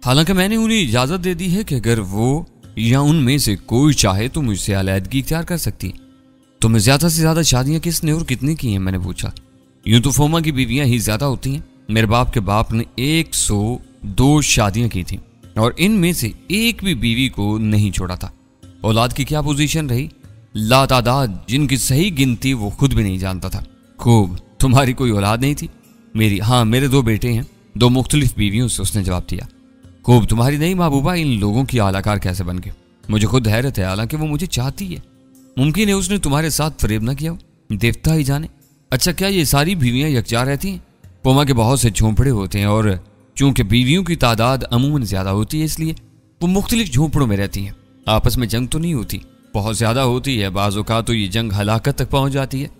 हालांकि मैंने उन्हें इजाजत दे दी है कि अगर वो या उनमें से कोई चाहे तो मुझसे अलैदगी इख्तियार कर सकती। तुम्हें ज्यादा से ज्यादा शादियां किसने और कितनी की हैं? मैंने पूछा। यूं तो फोमा की बीवियां ही ज्यादा होती हैं। मेरे बाप के बाप ने 102 शादियां की थी और इनमें से एक भी बीवी को नहीं छोड़ा था। औलाद की क्या पोजीशन रही, लातादाद, जिनकी सही गिनती वो खुद भी नहीं जानता था। खूब, तुम्हारी कोई औलाद नहीं थी? मेरी, हाँ, मेरे 2 बेटे हैं, 2 मुख्तलिफ बीवियों से, उसने जवाब दिया। खूब, तुम्हारी नहीं महबूबा, इन लोगों की आलाकार कैसे बन गए? मुझे खुद हैरत है, हालांकि वो मुझे चाहती है। मुमकिन है उसने तुम्हारे साथ फरेब ना किया हो, देवता ही जाने। अच्छा, क्या ये सारी बीवियां यकजा रहती हैं? पोमा के बहुत से झोंपड़े होते हैं और चूंकि बीवियों की तादाद अमूमन ज्यादा होती है इसलिए वो मुख्तलिफ झोंपड़ों में रहती हैं। आपस में जंग तो नहीं होती, बहुत ज्यादा होती है। बाज़ औक़ात तो ये जंग हलाकत तक पहुंच जाती है।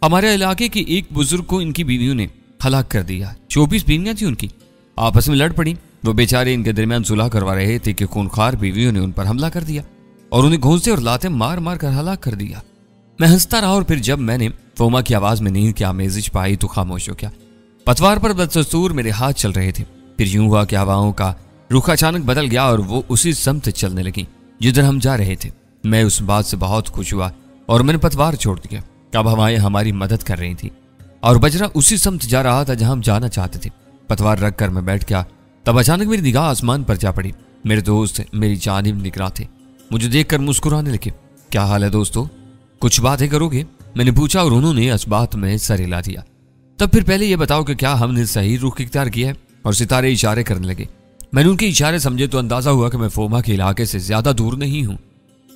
हमारे इलाके के एक बुजुर्ग को इनकी बीवियों ने हलाक कर दिया। 24 बीवियां थी उनकी, आपस में लड़ पड़ी। वो बेचारे इनके दरमियान सुलह करवा रहे थे कि खूनखार बीवियों ने उन पर हमला कर दिया और उन्हें घोंसे और लाते मार मार कर हलाक कर दिया। मैं हंसता रहा और फिर जब मैंने फोमा की आवाज में नींद की आमेजिश पाई तो खामोश हो गया। पतवार पर बदस्तूर मेरे हाथ चल रहे थे। फिर यूं हुआ कि हवाओं का रुख अचानक बदल गया और वो उसी समत चलने लगी जिधर हम जा रहे थे। मैं उस बात से बहुत खुश हुआ और मैंने पतवार छोड़ दिया। अब हवाएं हमारी मदद कर रही थी और बजरा उसी समत जा रहा था जहां हम जाना चाहते थे। पतवार रख कर मैं बैठ गया, तब अचानक मेरी निगाह आसमान पर जा पड़ी। मेरे दोस्त मेरी जानिब निगरां थे, मुझे देखकर मुस्कुराने लगे। क्या हाल है दोस्तों, कुछ बातें करोगे? मैंने पूछा और उन्होंने इस बात में सर हिला दिया। तब फिर पहले यह बताओ कि क्या हमने सही रुख इख्तियार किया है? और सितारे इशारे करने लगे। मैंने उनके इशारे समझे तो अंदाजा हुआ कि मैं फोमा के इलाके से ज्यादा दूर नहीं हूं।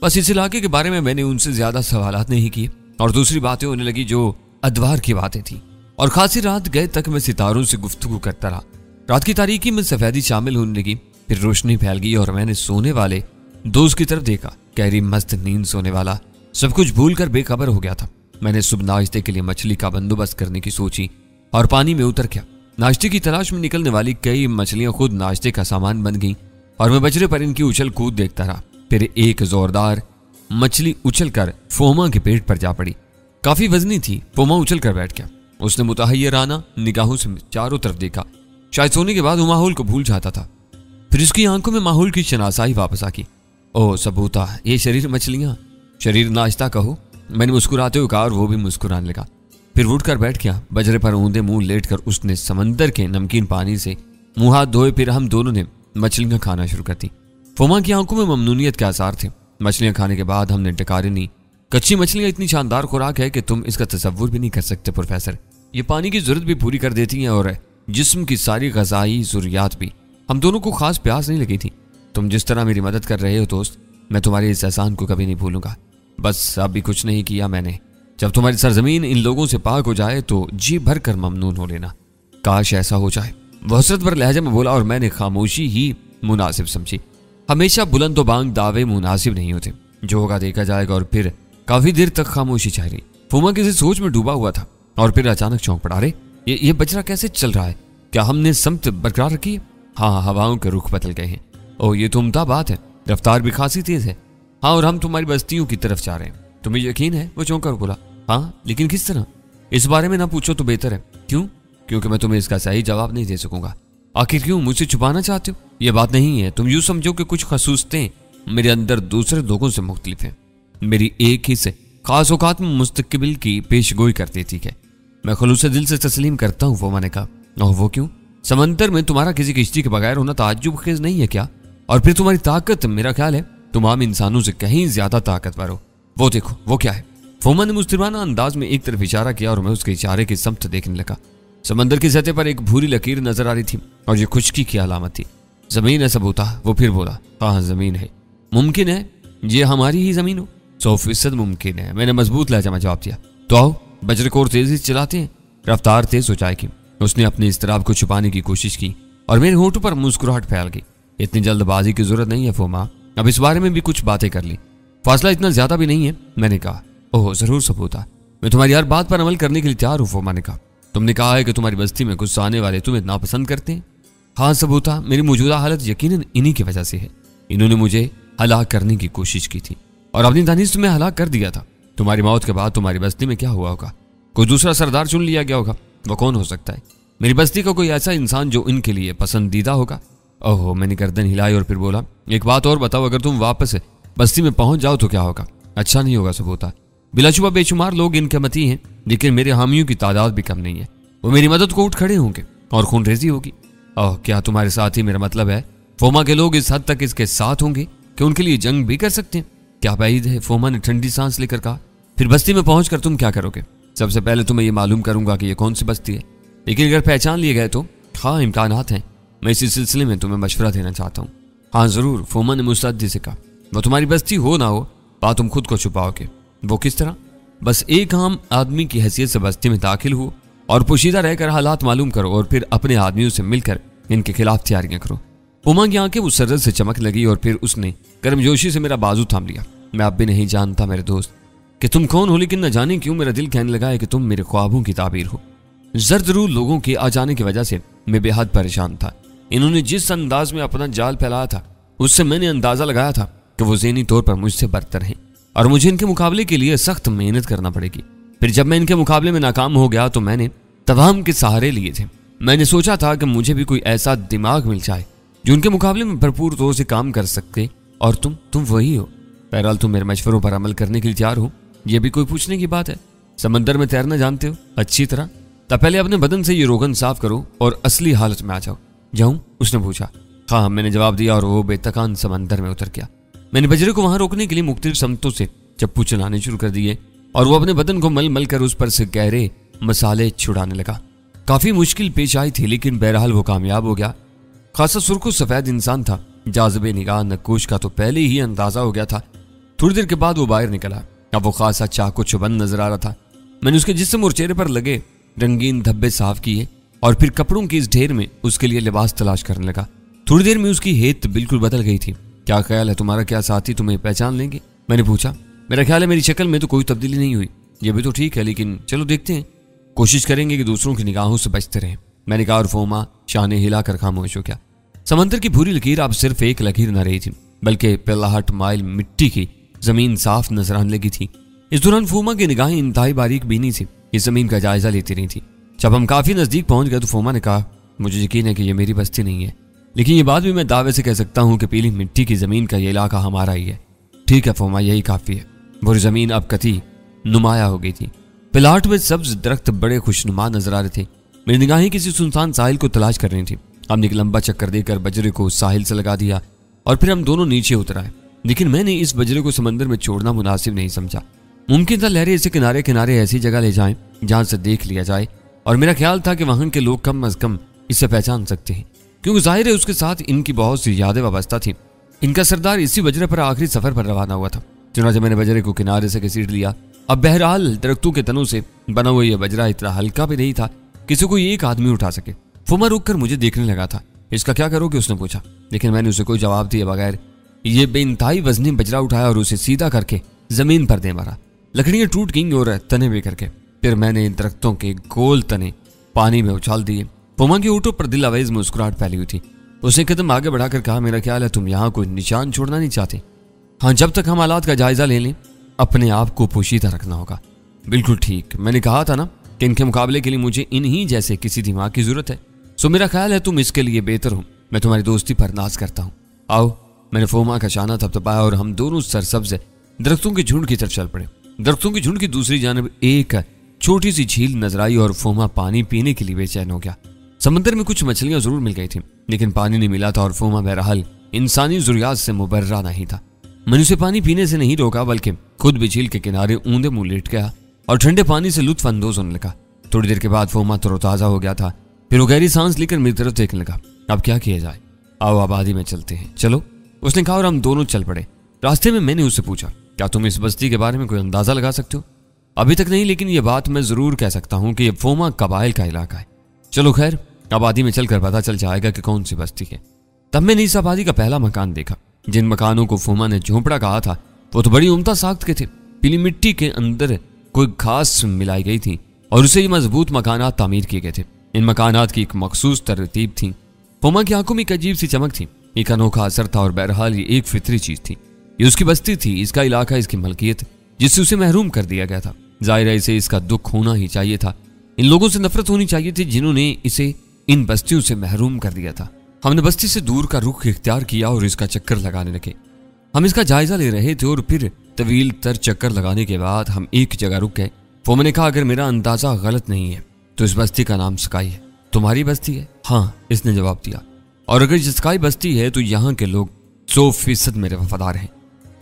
बस इस इलाके के बारे में मैंने उनसे ज्यादा सवालात नहीं किए और दूसरी बातें होने लगी जो अदवार की बातें थी। और खासी रात गए तक मैं सितारों से गुफ्तगू करता रहा। रात की तारीकी में सफेदी शामिल होने लगी, फिर रोशनी फैल गई और मैंने सोने वाले दोस्त की तरफ देखा। गहरी मस्त नींद सोने वाला, सब कुछ भूल कर बेखबर हो गया था। मैंने सुबह नाश्ते के लिए मछली का बंदोबस्त करने की सोची और पानी में उतर गया। नाश्ते की तलाश में निकलने वाली कई मछलियां खुद नाश्ते का सामान बन गईं और मैं बजरे पर इनकी उछल कूद देखता रहा। फिर एक जोरदार मछली उछल कर फोमा के पेट पर जा पड़ी। काफी वजनी थी। फोमा उछल कर बैठ गया। उसने मुतहय्यराना निगाहों से चारों तरफ देखा। शायद सोने के बाद वो माहौल को भूल जाता था। फिर उसकी आंखों में माहौल की शनासाई वापस आ गई। ओह सबूता, ये शरीर मछलियां, शरीर नाश्ता कहो, मैंने मुस्कुराते हुए कहा और वो भी मुस्कुराने लगा। फिर उठकर बैठ गया। बजरे पर ऊंधे मुंह लेटकर उसने समंदर के नमकीन पानी से मुंह हाथ धोए। फिर हम दोनों ने मछलियां खाना शुरू कर दी। फोमा की आंखों में ममनूनियत के आसार थे। मछलियां खाने के बाद हमने डकारी ली। कच्ची मछलियां इतनी शानदार खुराक है कि तुम इसका तसव्वुर भी नहीं कर सकते प्रोफेसर। ये पानी की जरूरत भी पूरी कर देती हैं और जिस्म की सारी ग़िज़ाई ज़रूरियात भी। हम दोनों को खास प्यास नहीं लगी थी। तुम जिस तरह मेरी मदद कर रहे हो दोस्त, मैं तुम्हारे इस एहसान को कभी नहीं भूलूंगा। बस अब भी कुछ नहीं किया मैंने। जब तुम्हारी सरजमीन इन लोगों से पाक हो जाए तो जी भर कर ममनून हो लेना। काश ऐसा हो जाए, वो हसरत भर लहजे में बोला और मैंने खामोशी ही मुनासिब समझी। हमेशा बुलंदोबांग दावे मुनासिब नहीं होते। जो होगा देखा जाएगा। और फिर काफी देर तक खामोशी छाई रही। फोमा किसी सोच में डूबा हुआ था और फिर अचानक चौंक पड़ा। अरे ये बजरा कैसे चल रहा है? क्या हमने समत बरकरार रखी है? हाँ, हवाओं के रुख बदल गए हैं। ओह, ये तो उम्दा बात है। रफ्तार भी खासी तेज है। हाँ, और हम तुम्हारी बस्तियों की तरफ जा रहे हैं। तुम्हें यकीन है? वो चौंक कर बोला। हाँ, लेकिन किस तरह? इस बारे में ना पूछो तो बेहतर है। क्यों? क्योंकि मैं तुम्हें इसका सही जवाब नहीं दे सकूंगा। आखिर क्यों? मुझसे छुपाना चाहते हो? यह बात नहीं है। तुम यूं समझो कि कुछ खसूसतें मेरे अंदर दूसरे लोगों से मुख्तलिफ हैं। मेरी एक ही से खास औकात में मुस्तकबिल की पेशगोई कर देती है। मैं खुलूस दिल से तस्लीम करता हूँ। वो मैंने कहा। और वो क्यों? समंदर में तुम्हारा किसी किश्ती के बगैर होना ताज्जुब खेज नहीं है क्या? और फिर तुम्हारी ताकत, मेरा ख्याल है तुम आम इंसानों से कहीं ज्यादा ताकतवर हो। वो देखो, वो क्या है? फोमा ने मुस्तिराना अंदाज में एक तरफ इशारा किया और मैं उसके इशारे की समत देखने लगा। समंदर की सतह पर एक भूरी लकीर नजर आ रही थी और ये खुश्की की अलामत थी। जमीन है सबूता। वो फिर बोला। हाँ, जमीन है। मुमकिन है ये हमारी ही जमीन हो? 100% मुमकिन है, मैंने मजबूत लहजा में जवाब दिया। तो आओ, बजरे को और तेजी से चलाते हैं। रफ्तार तेज हो जाएगी। उसने अपने इस्तराब को छुपाने की कोशिश की और मेरे होठों पर मुस्कुराहट फैल गई। इतनी जल्दबाजी की जरूरत नहीं है फोमा, अब इस बारे में भी कुछ बातें कर ली। फासला इतना ज्यादा भी नहीं है। मैंने कहा। ओह जरूर सबूता, मैं तुम्हारी हर बात पर अमल करने के लिए तैयार हूँ। फोमा ने कहा। तुमने कहा है कि तुम्हारी बस्ती में गुस्सा आने वाले तुम्हें नापसंद करते हैं। हाँ सबूता, मेरी मौजूदा हालत यकीनन इन्हीं की वजह से है। इन्होंने मुझे हलाक करने की कोशिश की थी और अपनी दानिश तुम्हें हलाक कर दिया था। तुम्हारी मौत के बाद तुम्हारी बस्ती में क्या हुआ होगा? कोई दूसरा सरदार चुन लिया गया होगा। वो कौन हो सकता है? मेरी बस्ती का कोई ऐसा इंसान जो इनके लिए पसंदीदा होगा। ओहो, मैंने गर्दन हिलाई और फिर बोला, एक बात और बताओ, अगर तुम वापस बस्ती में पहुंच जाओ तो क्या होगा? अच्छा नहीं होगा सबूता। बिलाशुबा बेशुमार लोग इनके मती हैं, लेकिन मेरे हामियों की तादाद भी कम नहीं है। वो मेरी मदद को उठ खड़े होंगे और खूनरेजी होगी। ओह, क्या तुम्हारे साथ ही मेरा मतलब है? फोमा के लोग इस हद तक इसके साथ होंगे कि उनके लिए जंग भी कर सकते हैं? क्या बैद है? फोमा ने ठंडी सांस लेकर कहा। फिर बस्ती में पहुंचकर तुम क्या करोगे? सबसे पहले तुम्हें ये मालूम करूंगा कि ये कौन सी बस्ती है, लेकिन अगर पहचान लिए गए तो हाँ, इम्कानात हैं। मैं इसी सिलसिले में तुम्हें मशवरा देना चाहता हूँ। हाँ जरूर, फोमा ने मुस्तैदी से कहा। वो तुम्हारी बस्ती हो ना हो, बात तुम खुद को छुपाओगे। वो किस तरह? बस एक आम आदमी की हैसियत से बस्ती में दाखिल हो और पोशीदा रहकर हालात मालूम करो और फिर अपने आदमियों से मिलकर इनके खिलाफ तैयारियां करो। फोमा की आंखें मुसर्रत से चमक लगी और फिर उसने गर्मजोशी से मेरा बाजू थाम लिया। मैं अब भी नहीं जानता मेरे दोस्त कि तुम कौन हो, लेकिन न जाने क्यों मेरा दिल कहने लगा है कि तुम मेरे ख्वाबों की ताबीर हो। जर्दरू लोगों के आ जाने की वजह से मैं बेहद परेशान था। इन्होंने जिस अंदाज में अपना जाल फैलाया था, उससे मैंने अंदाजा लगाया था कि वो ज़हनी तौर पर मुझसे बरतर हैं और मुझे इनके मुकाबले के लिए सख्त मेहनत करना पड़ेगी। फिर जब मैं इनके मुकाबले में नाकाम हो गया तो मैंने तवाम के सहारे लिए थे। मैंने सोचा था कि मुझे भी कोई ऐसा दिमाग मिल जाए जो उनके मुकाबले में भरपूर तौर से काम कर सके, और तुम वही हो। बहरहाल तुम मेरे मशवरों पर अमल करने के लिए तैयार हो, यह भी कोई पूछने की बात है? समंदर में तैरना जानते हो अच्छी तरह? तब पहले अपने बदन से ये रोगन साफ करो और असली हालत में आ जाओ। जाऊं? उसने पूछा। हाँ, मैंने जवाब दिया और वो बेतकान समंदर में उतर गया। मैंने बजरे को वहां रोकने के लिए मुख्तलिफ समतों से चप्पू चलाने शुरू कर दिए और वो अपने बदन को मल मल कर उस पर से गहरे मसाले छुड़ाने लगा। काफी मुश्किल पेश आई थी, लेकिन बहरहाल वो कामयाब हो गया। खासा सुर्खो सफेद इंसान था, जाज़िबे निगाह नक्कोश का तो पहले ही अंदाजा हो गया था। थोड़ी देर के बाद वो बाहर निकला। अब वो खासा चाको चुबंद नजर आ रहा था। मैंने उसके जिस्म और चेहरे पर लगे रंगीन धब्बे साफ किए और फिर कपड़ों के इस ढेर में उसके लिए लिबास तलाश करने लगा। थोड़ी देर में उसकी हेत बिल्कुल बदल गई थी। क्या ख्याल है तुम्हारा, क्या साथी तुम्हें पहचान लेंगे? मैंने पूछा। मेरा ख्याल है मेरी शक्ल में तो कोई तब्दीली नहीं हुई। यह भी तो ठीक है, लेकिन चलो देखते हैं। कोशिश करेंगे कि दूसरों की निगाहों से बचते रहें, मैंने कहा और फोमा शाने हिलाकर खामोश हो गया। समंदर की भूरी लकीर अब सिर्फ एक लकीर न रही थी, बल्कि पिल्लाहट माइल मिट्टी की जमीन साफ नजर आने लगी थी। इस दौरान फोमा की निगाहें इंतहाई बारीक बीनी थी, इस जमीन का जायजा लेती रही थी। जब हम काफी नजदीक पहुंच गए तो फोमा ने कहा, मुझे यकीन है कि यह मेरी बस्ती नहीं है, लेकिन ये बात भी मैं दावे से कह सकता हूं कि पीली मिट्टी की जमीन का यह इलाका हमारा ही है। ठीक है फोमा, यही काफी है। वो जमीन अब कती नुमाया हो गई थी। पिलाट में सब्ज दरख्त बड़े खुशनुमा नजर आ रहे थे। मेरी निगाहें किसी सुनसान साहिल को तलाश कर रही थी। हमने एक लंबा चक्कर देकर बजरे को साहिल से लगा दिया और फिर हम दोनों नीचे उतर आए, लेकिन मैंने इस बजरे को समंदर में छोड़ना मुनासिब नहीं समझा। मुमकिन था लहरें इसे किनारे किनारे ऐसी जगह ले जाएं जहां से देख लिया जाए, और मेरा ख्याल था कि वहां के लोग कम अज कम इसे पहचान सकते हैं, क्योंकि जाहिर है उसके साथ इनकी बहुत सी यादें वाबस्ता थी। इनका सरदार इसी बजरे पर आखिरी सफर पर रवाना हुआ था। चुनांचे मैंने बजरे को किनारे से घसीट लिया। अब बहरहाल दरख्तों के तनों से बना हुआ यह बजरा इतना हल्का भी नहीं था किसी को एक आदमी उठा सके। फुमा रुककर मुझे देखने लगा था। इसका क्या करोगे, उसने पूछा, लेकिन मैंने उसे कोई जवाब दिए बगैर ये बेइंतहाई वजनी बजरा उठाया और उसे सीधा करके जमीन पर दे मारा। लकड़ियां टूट गईं और तने भी करके। फिर मैंने इन दरख्तों के गोल तने पानी में उछाल दिए। फुमा के ऊँटों पर दिल अवेज मुस्कुराहट फैली हुई थी। उसने कदम आगे बढ़ाकर कहा, मेरा ख्याल है तुम यहाँ कोई निशान छोड़ना नहीं चाहते। हाँ, जब तक हम हालात का जायजा ले लें अपने आप को पोशीदा रखना होगा। बिल्कुल ठीक, मैंने कहा था ना कि इनके मुकाबले के लिए मुझे इन्हीं जैसे किसी दिमाग की जरूरत है। सो मेरा ख्याल है तुम इसके लिए बेहतर हो। मैं तुम्हारी दोस्ती पर नाज करता हूँ। आओ। मैंने फोमा का शाना थपथपाया और हम दोनों सरसब्ज दरख्तों के झुंड की तरफ चल पड़े। दरख्तों के झुंड की दूसरी जानब एक छोटी सी झील नजर आई और फोमा पानी पीने के लिए बेचैन हो गया। समंदर में कुछ मछलियां जरूर मिल गई थी, लेकिन पानी नहीं मिला था और फोमा बहरहाल इंसानी जरूरियात से मुबर्रा नहीं था। मैंने उसे पानी पीने से नहीं रोका, बल्कि खुद भी झील के किनारे ऊंधे मुंह लेट गया और ठंडे पानी से लुत्फ अंदोज होने लगा। थोड़ी देर के बाद फोमा तरोताजा हो गया था। फिर वो गहरी सांस लेकर मेरी तरफ देखने लगा। अब क्या किया जाए? आओ आबादी में चलते हैं, चलो, उसने कहा और हम दोनों चल पड़े। रास्ते में मैंने उससे पूछा, क्या तुम इस बस्ती के बारे में कोई अंदाजा लगा सकते हो? अभी तक नहीं, लेकिन यह बात मैं जरूर कह सकता हूँ कि यह फोमा कबाइल का इलाका है। चलो खैर, आबादी में चलकर पता चल जाएगा कि कौन सी बस्ती है। तब मैंने इस आबादी का पहला मकान देखा। जिन मकानों को फोमा ने झोंपड़ा कहा था वो तो बड़ी उम्दा साख्त के थे। पीली मिट्टी के अंदर कोई घास मिलाई गई थी और उसे ये मजबूत मकानात तामीर किए गए थे। इन मकानात की एक मखसूस तरतीब थी। फोमा की आंखों में एक अजीब सी चमक थी, एक अनोखा असर था और बहरहाल ये एक फितरी चीज थी। ये उसकी बस्ती थी, इसका इलाका, इसकी मलकियत, जिससे उसे महरूम कर दिया गया था। जाहिर है इसे इसका दुख होना ही चाहिए था। इन लोगों से नफरत होनी चाहिए थी जिन्होंने इसे इन बस्तियों से महरूम कर दिया था। हमने बस्ती से दूर का रुख इख्तियार किया और इसका चक्कर लगाने लगे। हम इसका जायजा ले रहे थे और फिर तवील तर चक्कर लगाने के बाद हम एक जगह रुक गए। फोमा ने कहा, अगर मेरा अंदाजा गलत नहीं है तो इस बस्ती का नाम स्काई है। तुम्हारी बस्ती है? हाँ, इसने जवाब दिया। और अगर ये स्काई बस्ती है तो यहाँ के लोग 100% मेरे वफादार हैं।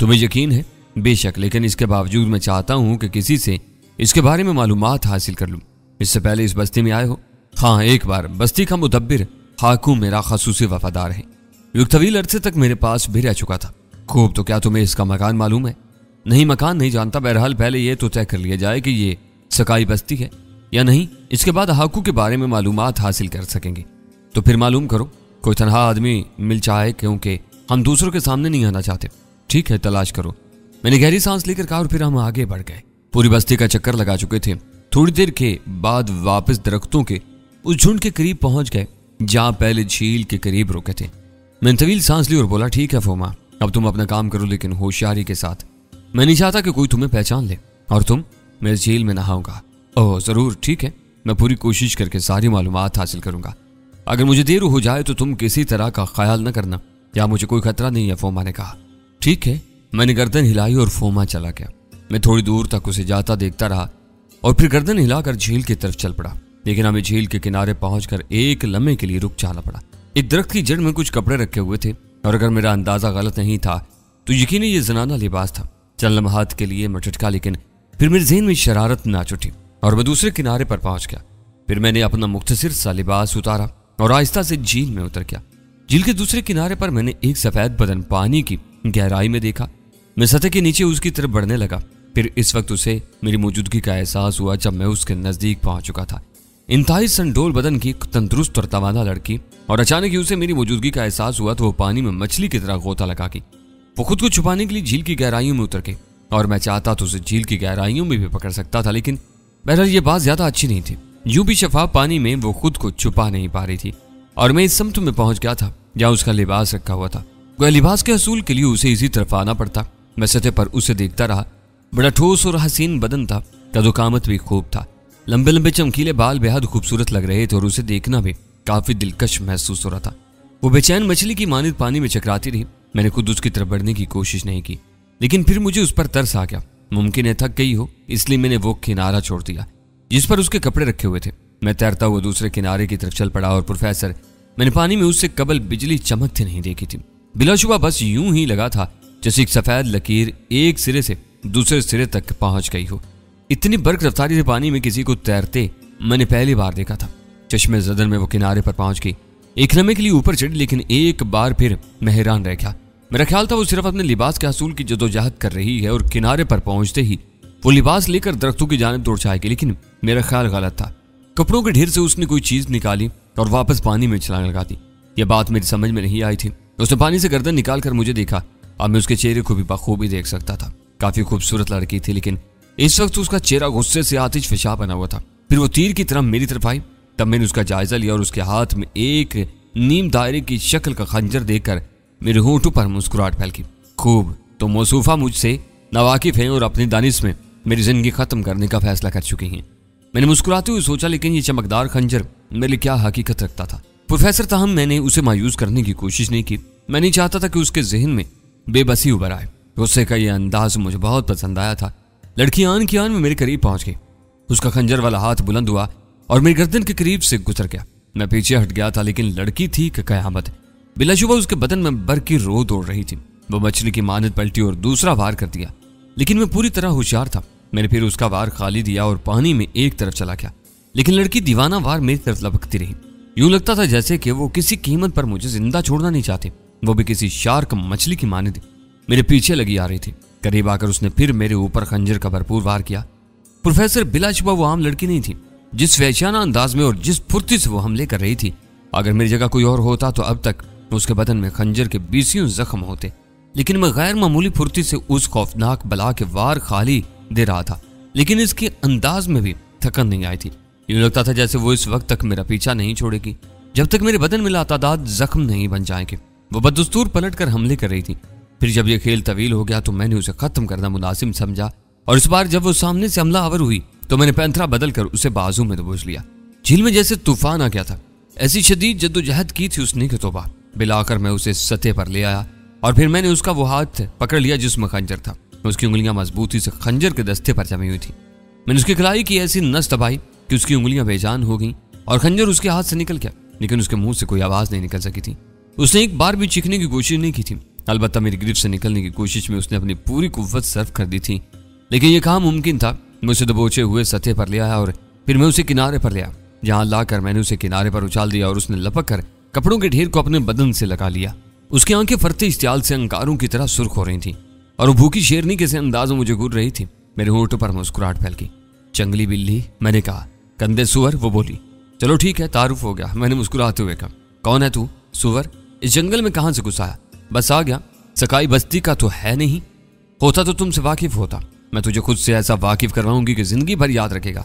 तुम्हें यकीन है? बेशक, लेकिन इसके बावजूद मैं चाहता हूँ कि किसी से इसके बारे में मालूमात हासिल कर लूँ। इससे पहले इस बस्ती में आए हो? हाँ, एक बार। बस्ती का मुदब्बिर हाकुम मेरा खसूसी वफादार है। एक तवील अरसे तक मेरे पास भी रह चुका था। खूब, तो क्या तुम्हें इसका मकान मालूम है? नहीं, मकान नहीं जानता। बहरहाल पहले ये तो तय कर लिया जाए कि ये स्काई बस्ती है या नहीं, इसके बाद हाकू के बारे में मालूमात हासिल कर सकेंगे। तो फिर मालूम करो, कोई तनहा आदमी मिल जाए, क्योंकि हम दूसरों के सामने नहीं आना चाहते। ठीक है, तलाश करो। मैंने गहरी सांस लेकर कहा और फिर हम आगे बढ़ गए। पूरी बस्ती का चक्कर लगा चुके थे। थोड़ी देर के बाद वापस दरख्तों के उस झुंड के करीब पहुंच गए जहां पहले झील के करीब रुके थे। मैंने तवील सांस ली और बोला, ठीक है फोमा, अब तुम अपना काम करो, लेकिन होशियारी के साथ। मैं नहीं चाहता कि कोई तुम्हें पहचान ले। और तुम? मैं इस झील में नहाऊंगा। ओह जरूर, ठीक है, मैं पूरी कोशिश करके सारी मालूमात हासिल करूंगा। अगर मुझे देर हो जाए तो तुम किसी तरह का ख्याल न करना। या मुझे कोई खतरा नहीं है, फोमा ने कहा। ठीक है। मैंने गर्दन हिलाई और फोमा चला गया। मैं थोड़ी दूर तक उसे जाता देखता रहा और फिर गर्दन हिलाकर झील की तरफ चल पड़ा। लेकिन हमें झील के किनारे पहुंचकर एक लम्हे के लिए रुक जाना पड़ा। एक दरख्त की जड़ में कुछ कपड़े रखे हुए थे और अगर मेरा अंदाजा गलत नहीं था तो यकीनी ये जनाना लिबास था। चंद लम्हात के लिए मैं ठिठका, लेकिन फिर मेरे ज़हन में शरारत नाच उठी और मैं दूसरे किनारे पर पहुंच गया। फिर मैंने अपना मुख्तसर सा लिबास उतारा और आहिस्ता से झील में उतर गया। झील के दूसरे किनारे पर मैंने एक सफेद बदन पानी की गहराई में देखा। मैं सतह के नीचे उसकी तरफ बढ़ने लगा। फिर इस वक्त उसे मेरी मौजूदगी का एहसास हुआ जब मैं उसके नजदीक पहुंच चुका था। इंतहाई संडोल बदन की तंदुरुस्त और तवाना लड़की, और अचानक ही उसे मेरी मौजूदगी का एहसास हुआ तो वो पानी में मछली की तरह गोता लगा गई। वो खुद को छुपाने के लिए झील की गहराइयों में उतर गई और मैं चाहता तो उसे झील की गहराइयों में भी पकड़ सकता था, लेकिन बहरहाल ये बात ज्यादा अच्छी नहीं थी। यूं भी शफाफ पानी में वो खुद को छुपा नहीं पा रही थी और मैं इस समत में पहुंच गया था जहां उसका लिबास रखा हुआ था। वह लिबास के हसूल के लिए उसे इसी तरफ आना पड़ता। मैं सतह पर उसे देखता रहा। बड़ा ठोस और हसीन बदन था, कदोकामत भी खूब था। लंबे लंबे चमकीले बाल बेहद खूबसूरत लग रहे थे और उसे देखना भी काफी दिलकश महसूस हो रहा था। वो बेचैन मछली की मानिद पानी में चकराती रही। मैंने खुद उसकी तरफ बढ़ने की कोशिश नहीं की, लेकिन फिर मुझे उस पर तरस आ गया। मुमकिन है थक गई हो, इसलिए मैंने वो किनारा छोड़ दिया जिस पर उसके कपड़े रखे हुए थे। मैं तैरता हुआ दूसरे किनारे की तरफ चल पड़ा और प्रोफेसर, मैंने पानी में उससे कबल बिजली चमकते नहीं देखी थी। बिलाशुबा बस यूं ही लगा था जैसे एक सफेद लकीर एक सिरे से दूसरे सिरे तक पहुंच गई हो। इतनी बर्क रफ्तारी से पानी में किसी को तैरते मैंने पहली बार देखा था। चश्मे ज़दन में वो किनारे पर पहुंच गई। एक लम्हे के लिए ऊपर चढ़ी, लेकिन एक बार फिर मैं हैरान रह गया। मेरा ख्याल था वो सिर्फ अपने लिबास के हसूल की जदोजहद कर रही है और किनारे पर पहुंचते ही वो लिबास लेकर दरख्तों की जानिब दौड़ जाएगी, लेकिन मेरा ख्याल गलत था। कपड़ों के ढेर से उसने कोई चीज निकाली और वापस पानी में छलांग लगा दी। यह बात मेरी समझ में नहीं आई थी। उसने पानी से गर्दन निकाल कर मुझे देखा। अब मैं उसके चेहरे को भी बखूबी देख सकता था। काफी खूबसूरत लड़की थी, लेकिन इस वक्त उसका चेहरा गुस्से से आतिश फिशा बना हुआ था। फिर वो तीर की तरह मेरी तरफ आई। तब मैंने उसका जायजा लिया और उसके हाथ में एक नीम दायरे की शक्ल का खंजर देखकर मेरे होंठों पर मुस्कुराहट फैल गई। खूब, तो मौसूफा मुझसे नावाकिफ हैं और अपनी दानिश में मेरी जिंदगी खत्म करने का फैसला कर चुकी हैं। मैंने मुस्कुराते हुए सोचा, लेकिन ये चमकदार खंजर मेरे लिए क्या हकीकत रखता था। प्रोफेसर ताहम मैंने उसे मायूस करने की कोशिश नहीं की। मैं नहीं चाहता था कि उसके जहन में बेबसी उभर आए। गुस्से का यह अंदाज मुझे बहुत पसंद आया था। लड़की आन की आन में मेरे करीब पहुंच गई। उसका खंजर वाला हाथ बुलंद हुआ और मेरी गर्दन के करीब से गुजर गया। मैं पीछे हट गया था, लेकिन लड़की थी कि कयामत। बिलाशुबा उसके बदन में बरकी रो दौड़ रही थी। वो मछली की मानद पलटी और दूसरा वार कर दिया, लेकिन मैं पूरी तरह होशियार था। मैंने फिर उसका वार खाली दिया और पानी में एक तरफ चला गया, लेकिन लड़की दीवाना वार मेरी तरफ लपकती रही। यूं लगता था जैसे कि वो किसी कीमत पर मुझे जिंदा छोड़ना नहीं चाहती। वो भी किसी शार्क मछली की मानद मेरे पीछे लगी आ रही थी। करीब आकर उसने फिर मेरे ऊपर खंजर का भरपूर वार किया। प्रोफेसर, बिलाशुबा वो आम लड़की नहीं थी। जिस वहशियाना अंदाज में और जिस फुर्ती से वो हमले कर रही थी, अगर मेरी जगह कोई और होता तो अब तक उसके बदन में खंजर के 20 जख्म होते। लेकिन मैं गैर मामूली फुर्ती से उस खौफनाक बला के वार खाली दे रहा था, लेकिन इसके अंदाज में भी थकन नहीं आई थी। यूं लगता था जैसे वो इस वक्त तक मेरा पीछा नहीं छोड़ेगी जब तक मेरे बदन में लातादाद जख्म नहीं बन जाएंगे। वो बदस्तूर पलट कर हमले कर रही थी। फिर जब यह खेल तवील हो गया तो मैंने उसे खत्म करना मुनासिब समझा, और इस बार जब वो सामने से हमला आवर हुई तो मैंने पैंथरा बदल कर उसे बाजू में दबोच लिया। झील में जैसे तूफान आ गया था। ऐसी शदीद जद्दोजहद की थी उसने कि तौबा। बिलाकर मैं उसे सतह पर ले आया और फिर मैंने उसका वो हाथ पकड़ लिया जिसमें खंजर था। उसकी उंगलियां मजबूती से खंजर के दस्ते पर जमी हुई थी। मैंने उसकी कलाई की ऐसी नस दबाई कि उसकी उंगलियां बेजान हो गईं और खंजर उसके हाथ से निकल गया, लेकिन उसके मुंह से कोई आवाज नहीं निकल सकी थी। उसने एक बार भी चीखने की कोशिश नहीं की थी। अलबत्ता मेरी गिरफ्त से निकलने की कोशिश में उसने अपनी पूरी कुव्वत सर्व कर दी थी, लेकिन यह काम मुमकिन था। मुझे दबोचे हुए सतह पर ले आया और फिर मैं उसे किनारे पर ले आया, जहां लाकर मैंने उसे किनारे पर उछाल दिया और उसने लपक कर कपड़ों के ढेर को अपने बदन से लगा लिया। उसकी आंखें फरते इश्तियाल से अंगारों की तरह सुर्ख हो रही थी और वो भूखी शेरनी के से अंदाज में मुझे घूर रही थी। मेरे होंठों पर मुस्कुराहट फैल गई। जंगली बिल्ली, मैंने कहा। कंधे सुअर, वो बोली। चलो ठीक है, तारुफ हो गया, मैंने मुस्कुराते हुए कहा। कौन है तू? सुअर। इस जंगल में कहां से घुस आया? बस आ गया। सकाई बस्ती का तो है नहीं, होता तो तुमसे वाकिफ होता। मैं तुझे खुद से ऐसा वाकिफ करवाऊंगी कि जिंदगी भर याद रखेगा।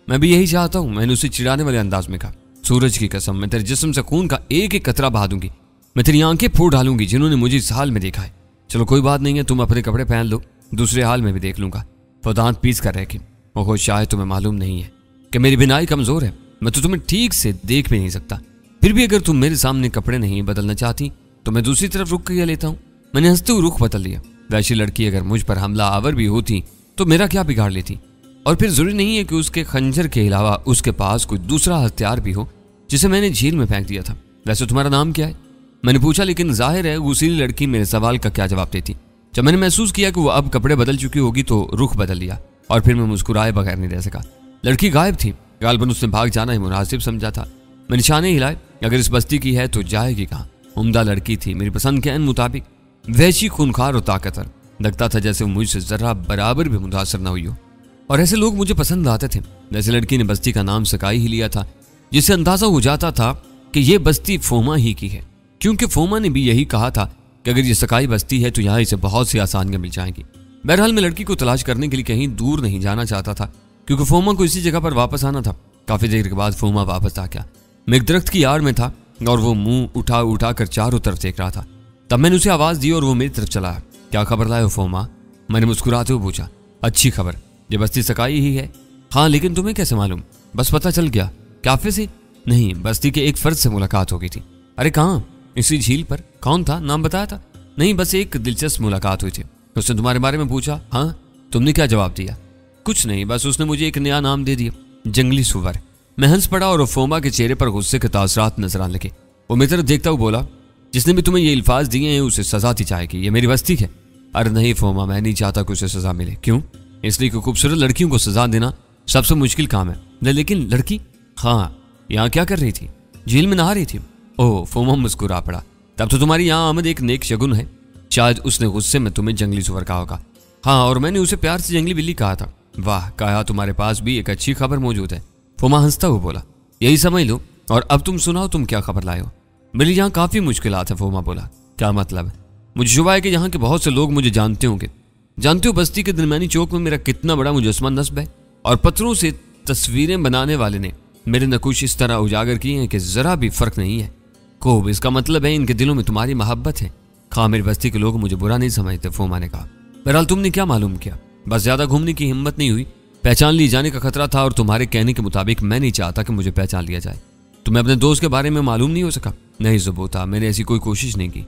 मैं भी यही चाहता हूं, मैंने उसे चिढ़ाने वाले अंदाज में कहा। सूरज की कसम, मैं तेरे जिस्म से खून का एक एक कतरा बहा दूंगी। मैं तेरी आंखें फोड़ डालूंगी जिन्होंने मुझे इस हाल में देखा है। चलो कोई बात नहीं है, तुम अपने कपड़े पहन लो, दूसरे हाल में भी देख लूंगा। वो दांत पीस कर रखे। ओहो, शायद तुम्हें मालूम नहीं है कि मेरी बिनाई कमजोर है, मैं तो तुम्हें ठीक से देख भी नहीं सकता। फिर भी अगर तुम मेरे सामने कपड़े नहीं बदलना चाहती तो मैं दूसरी तरफ रुक कर लेता हूँ। मैंने हंसते हुए रुख बदल लिया। वैसी लड़की अगर मुझ पर हमला आवर भी होती तो मेरा क्या बिगाड़ लेती? और फिर जरूरी नहीं है कि उसके खंजर के अलावा उसके पास कोई दूसरा हथियार भी हो जिसे मैंने झील में फेंक दिया था। वैसे तुम्हारा नाम क्या है? मैंने पूछा, लेकिन जाहिर है उसी लड़की मेरे सवाल का क्या जवाब देती। जब मैंने महसूस किया कि वो अब कपड़े बदल चुकी होगी तो रुख बदल लिया और फिर मैं मुस्कुराए बगैर नहीं रह सका। लड़की गायब थी। गालबन उसने भाग जाना ही मुनासिब समझा था। मैंने निशाने हिलाए। अगर इस बस्ती की है तो जाएगी कहाँ? उम्दा लड़की थी, मेरी पसंद के मुताबिक, वैसी खूनखार और ताकतवर। लगता था जैसे वो मुझसे जरा बराबर भी मुतासर न हुई हो। और ऐसे लोग मुझे पसंद आते थे। जैसे लड़की ने बस्ती का नाम सकाई ही लिया था, जिससे अंदाजा हो जाता था कि यह बस्ती फोमा ही की है, क्योंकि फोमा ने भी यही कहा था कि अगर ये सकाई बस्ती है तो यहाँ इसे बहुत सी आसानियां मिल जाएंगी। बहरहाल मैं लड़की को तलाश करने के लिए कहीं दूर नहीं जाना चाहता था, क्योंकि फोमा को इसी जगह पर वापस आना था। काफी देर के बाद फोमा वापस आ गया। मैं एक दरख्त की आड़ में था और वो मुंह उठा उठा कर चारों तरफ देख रहा था। तब मैंने उसे आवाज दी और वो मेरी तरफ चला। क्या खबर लाए हो फोमा? मैंने मुस्कुराते हुए पूछा। अच्छी खबर, ये बस्ती सकाई ही है। हाँ, लेकिन तुम्हें कैसे मालूम? बस पता चल गया। कैफे से? नहीं, बस्ती के एक फर्द से मुलाकात हो गई थी। अरे कहाँ? इसी झील पर। कौन था? नाम बताया था? नहीं, बस एक दिलचस्प मुलाकात हुई थी। उसने तुम्हारे बारे में पूछा। हाँ। तुमने क्या जवाब दिया? कुछ नहीं, बस उसने मुझे एक नया नाम दे दिया, जंगली सुअर। मैं हंस पड़ा और फोमा के चेहरे पर गुस्से के तासरात नजर आने लगे। वो मेरी तरफ देखता हुआ बोला, जिसने भी तुम्हें ये अल्फाज दिए हैं उसे सजा दी जाएगी, ये मेरी बस्ती है। अरे नहीं फोमा, मैं नहीं चाहता कि उसे सजा मिले। क्यों? इसलिए कि खूबसूरत लड़कियों को सजा देना सबसे मुश्किल काम है। लेकिन लड़की? हाँ। यहाँ क्या कर रही थी? झील में नहा रही थी। ओह, फोमा मुस्कुरा पड़ा। तब तो तुम्हारी यहाँ आमद एक नेक शगुन है। शायद उसने गुस्से में तुम्हें जंगली सुअर कहा होगा। हाँ, और मैंने उसे प्यार से जंगली बिल्ली कहा था। वाह, कहा तुम्हारे पास भी एक अच्छी खबर मौजूद है। फोमा हंसता हुआ बोला। यही समझ लो। और अब तुम सुनाओ, तुम क्या खबर लाए हो? मेरी यहाँ काफी मुश्किलात है। फोमा बोला। क्या मतलब? मुझे शुबा है कि यहाँ के बहुत से लोग मुझे जानते होंगे। जानते हो बस्ती के दरमियानी चौक में मेरा कितना बड़ा मुजस्मा नस्ब है, और पत्थरों से तस्वीरें बनाने वाले ने मेरे नकुश इस तरह उजागर किए हैं कि जरा भी फर्क नहीं है। खूब, इसका मतलब है इनके दिलों में तुम्हारी मोहब्बत है। खा, मेरी बस्ती के लोग मुझे बुरा नहीं समझते, फोमा ने कहा। बहरहाल तुमने क्या मालूम किया? बस ज्यादा घूमने की हिम्मत नहीं हुई। पहचान लिए जाने का खतरा था और तुम्हारे कहने के मुताबिक मैं नहीं चाहता कि मुझे पहचान लिया जाए। तुम्हें अपने दोस्त के बारे में मालूम नहीं हो सका? नहीं ज़ुबैदा, मैंने ऐसी कोई कोशिश नहीं की।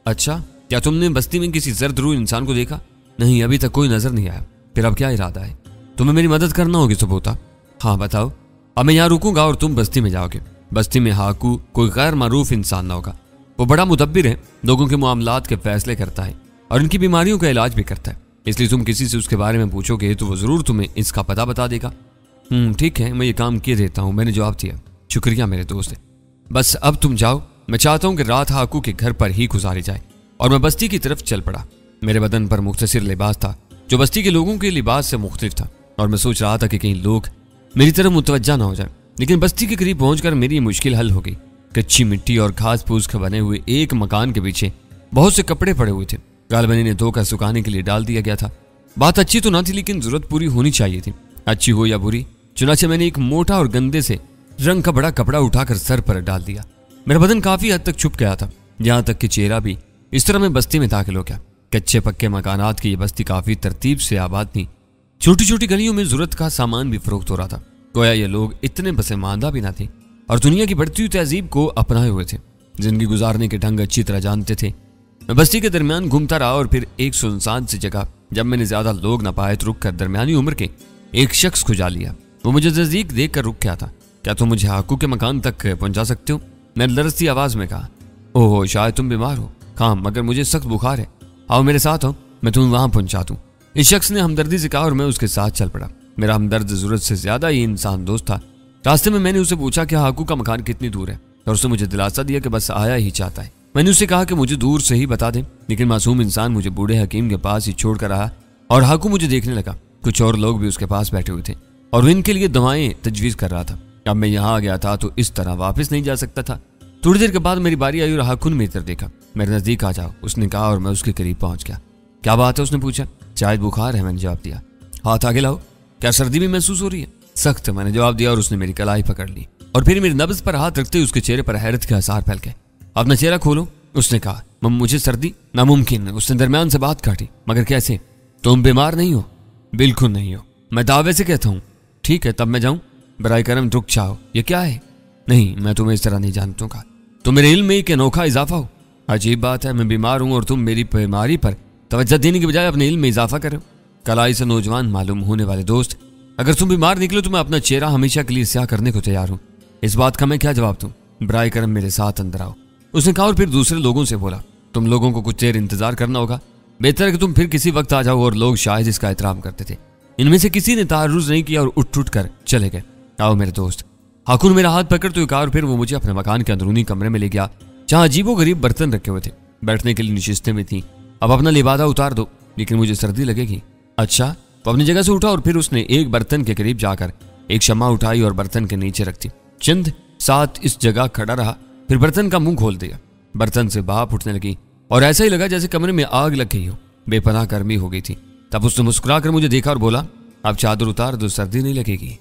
अच्छा, क्या तुमने बस्ती में किसी जर्द रूह इंसान को देखा? नहीं, अभी तक कोई नजर नहीं आया। फिर अब क्या इरादा है? तुम्हें मेरी मदद करना होगी ज़ुबैदा। हाँ बताओ। अब मैं यहाँ रुकूंगा और तुम बस्ती में जाओगे। बस्ती में हाकू कोई गैर मारूफ इंसान ना होगा। वो बड़ा मुदब्बिर है, लोगों के मामलात के फैसले करता है और इनकी बीमारियों का इलाज भी करता है। इसलिए तुम किसी से उसके बारे में पूछोगे तो वो जरूर तुम्हें इसका पता बता देगा। ठीक है, मैं ये काम किए देता हूँ, मैंने जवाब दिया। शुक्रिया मेरे दोस्त। बस अब तुम जाओ। मैं चाहता हूँ कि रात हाकू के घर पर ही गुजारी जाए। और मैं बस्ती की तरफ चल पड़ा। मेरे बदन पर मुख्तसिर लिबास था जो बस्ती के लोगों के लिबास से मुख्तलिफ था, और मैं सोच रहा था कि कहीं लोग मेरी तरफ मुतवज्जा ना हो जाए। लेकिन बस्ती के करीब पहुंचकर मेरी मुश्किल हल हो गई। कच्ची मिट्टी और घास फूस के बने हुए एक मकान के पीछे बहुत से कपड़े पड़े हुए थे। गालबन इन्हें धोकर सुखाने के लिए डाल दिया गया था। बात अच्छी तो ना थी, लेकिन जरूरत पूरी होनी चाहिए थी, अच्छी हो या बुरी। चुनाचे मैंने एक मोटा और गंदे से रंग का बड़ा कपड़ा उठाकर सर पर डाल दिया। मेरा बदन काफी हद तक छुप गया था, यहाँ तक कि चेहरा भी। इस तरह मैं बस्ती में दाखिल हो गया। कच्चे पक्के मकानात की ये बस्ती काफी तरतीब से आबाद थी। छोटी छोटी गलियों में जरूरत का सामान भी फरोख्त हो रहा था। गोया ये लोग इतने बसेमांदा भी ना थे। और दुनिया की बढ़ती हुई तहजीब को अपनाए हुए थे, जिंदगी गुजारने के ढंग अच्छी तरह जानते थे। मैं बस्ती के दरमियान घूमता रहा और फिर एक सुनसान सी जगह, जब मैंने ज्यादा लोग न पाए तो रुक कर दरमियानी उम्र के एक शख्स को जा लिया। वो मुझे नजदीक देख कर रुक गया था। क्या तुम मुझे हाकू के मकान तक पहुंचा सकते हो? मैंने लरजती आवाज में कहा। ओहो, शायद तुम बीमार हो। हाँ, मगर मुझे सख्त बुखार है। आओ मेरे साथ हो, मैं तुम्हें वहां पहुंचा दूं। इस शख्स ने हमदर्दी से कहा और मैं उसके साथ चल पड़ा। मेरा हमदर्द जरूरत से ज्यादा ही इंसान दोस्त था। रास्ते में मैंने उसे पूछा कि हाकू का मकान कितनी दूर है, और उसने मुझे दिलासा दिया कि बस आया ही चाहता है। मैंने उससे कहा कि मुझे दूर से ही बता दे, लेकिन मासूम इंसान मुझे बूढ़े हकीम के पास ही छोड़ कर रहा और हाकू मुझे देखने लगा। कुछ और लोग भी उसके पास बैठे हुए थे और वो इनके लिए दवाएं तजवीज कर रहा था। अब मैं यहाँ आ गया था तो इस तरह वापस नहीं जा सकता था। थोड़ी देर के बाद मेरी बारी आई और हाकू ने मेरी तरफ देखा। मेरे नजदीक आ जाओ, उसने कहा और मैं उसके करीब पहुंच गया। क्या बात है? उसने पूछा। शायद बुखार है, मैंने जवाब दिया। हाथ आगे लाओ, क्या सर्दी भी महसूस हो रही है? सख्त, मैंने जवाब दिया और उसने मेरी कलाई पकड़ ली और फिर मेरी नब्ज पर हाथ रखते हुए उसके चेहरे पर हैरत के आसार फैल गए। अपना चेहरा खोलो, उसने कहा। मुझे सर्दी? नामुमकिन। उसने दरमियान से बात काटी। मगर कैसे? तुम बीमार नहीं हो? बिल्कुल नहीं हो, मैं दावे से कहता हूँ। ठीक है, तब मैं जाऊं? बराए करम रुक जाओ। ये क्या है? नहीं, मैं तुम्हें इस तरह नहीं जानता। तुम मेरे इल्म में एक अनोखा इजाफा हो। अजीब बात है, मैं बीमार हूं और तुम मेरी बीमारी पर तवज्जो देने के बजाय अपने इल्म में इजाफा करो। कलाई से नौजवान मालूम होने वाले दोस्त, अगर तुम बीमार निकलो तो मैं अपना चेहरा हमेशा के लिए स्याह करने को तैयार हूँ। इस बात का मैं क्या जवाब दूं? बराए करम मेरे साथ अंदर आओ, उसने कहा और फिर दूसरे लोगों से बोला। तुम लोगों को कुछ देर इंतजार करना होगा। बेहतर है कि तुम फिर किसी वक्त आ जाओ। और लोग शायद इसका एहतराम करते थे। इनमें से किसी ने तारुज नहीं किया और उठ कर चले गए। आओ मेरे दोस्त। हाकू ने मेरा हाथ पकड़ तो कहा और फिर वो मुझे अपने मकान के अंदरूनी कमरे में ले गया, जहाँ अजीबोगरीब बर्तन रखे हुए थे। बैठने के लिए नशिस्तें भी थी। अब अपना लिबादा उतार दो, लेकिन मुझे सर्दी लगेगी। अच्छा। तो अपनी जगह से उठा और फिर उसने एक बर्तन के करीब जाकर एक शम्मा उठाई और बर्तन के नीचे रख दी। चंद साथ इस जगह खड़ा रहा, फिर बर्तन का मुंह खोल दिया। बर्तन से भाप उठने लगी और ऐसा ही लगा जैसे कमरे में आग लग गई हो। बेपनाह गर्मी हो गई थी। तब उसने मुस्कुरा कर मुझे देखा और बोला, अब चादर उतार दो, सर्दी नहीं लगेगी।